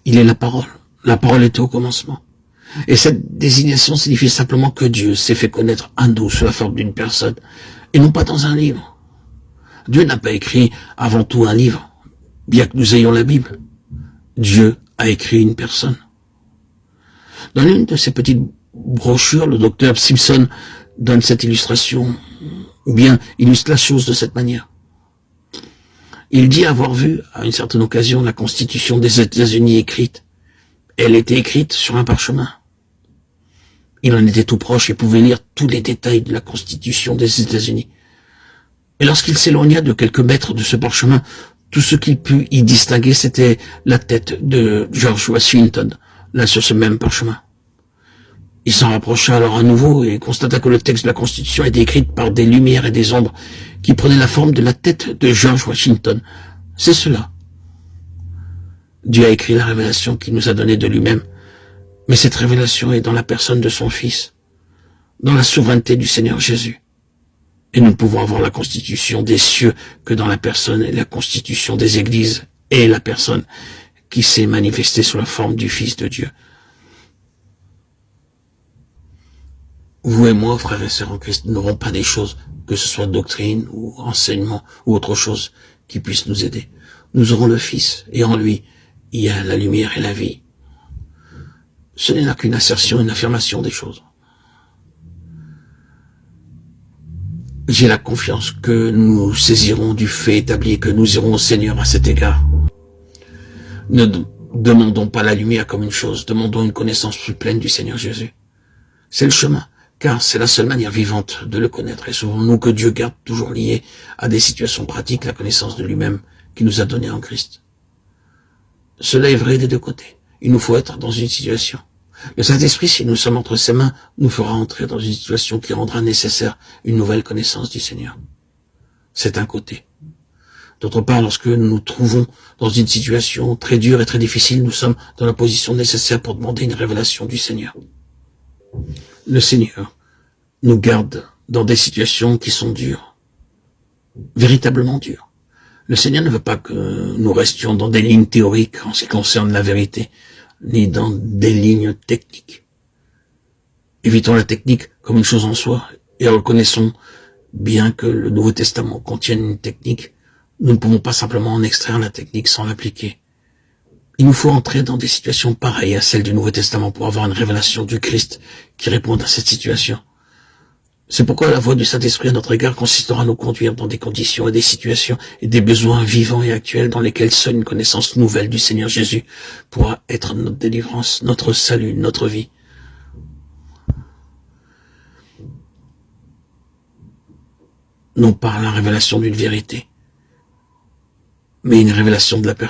Il est la parole. La parole était au commencement. Et cette désignation signifie simplement que Dieu s'est fait connaître à nous sous la forme d'une personne, et non pas dans un livre. Dieu n'a pas écrit avant tout un livre, bien que nous ayons la Bible. Dieu a écrit une personne. Dans l'une de ces petites brochures, le docteur Simpson donne cette illustration, ou bien illustre la chose de cette manière. Il dit avoir vu, à une certaine occasion, la Constitution des États-Unis écrite. Elle était écrite sur un parchemin. Il en était tout proche et pouvait lire tous les détails de la Constitution des États-Unis. Et lorsqu'il s'éloigna de quelques mètres de ce parchemin, tout ce qu'il put y distinguer, c'était la tête de George Washington, là sur ce même parchemin. Il s'en rapprocha alors à nouveau et constata que le texte de la Constitution était écrit par des lumières et des ombres qui prenaient la forme de la tête de George Washington. C'est cela. Dieu a écrit la révélation qu'il nous a donnée de lui-même, mais cette révélation est dans la personne de son Fils, dans la souveraineté du Seigneur Jésus. Et nous ne pouvons avoir la constitution des cieux que dans la personne et la constitution des églises et la personne qui s'est manifestée sous la forme du Fils de Dieu. Vous et moi, frères et sœurs en Christ, n'aurons pas des choses, que ce soit doctrine ou enseignement ou autre chose, qui puisse nous aider. Nous aurons le Fils, et en lui, il y a la lumière et la vie. Ce n'est là qu'une assertion, une affirmation des choses. J'ai la confiance que nous saisirons du fait établi, que nous irons au Seigneur à cet égard. Ne demandons pas la lumière comme une chose, demandons une connaissance plus pleine du Seigneur Jésus. C'est le chemin, car c'est la seule manière vivante de le connaître. Et sauvons-nous que Dieu garde toujours lié à des situations pratiques la connaissance de lui-même qu'il nous a donnée en Christ. Cela est vrai des deux côtés. Il nous faut être dans une situation. Le Saint-Esprit, si nous sommes entre ses mains, nous fera entrer dans une situation qui rendra nécessaire une nouvelle connaissance du Seigneur. C'est un côté. D'autre part, lorsque nous nous trouvons dans une situation très dure et très difficile, nous sommes dans la position nécessaire pour demander une révélation du Seigneur. Le Seigneur nous garde dans des situations qui sont dures, véritablement dures. Le Seigneur ne veut pas que nous restions dans des lignes théoriques en ce qui concerne la vérité, ni dans des lignes techniques. Évitons la technique comme une chose en soi et reconnaissons bien que le Nouveau Testament contienne une technique. Nous ne pouvons pas simplement en extraire la technique sans l'appliquer. Il nous faut entrer dans des situations pareilles à celles du Nouveau Testament pour avoir une révélation du Christ qui réponde à cette situation. C'est pourquoi la voix du Saint-Esprit à notre égard consistera à nous conduire dans des conditions et des situations et des besoins vivants et actuels dans lesquels seule une connaissance nouvelle du Seigneur Jésus pourra être notre délivrance, notre salut, notre vie. Non pas la révélation d'une vérité, mais une révélation de la personne.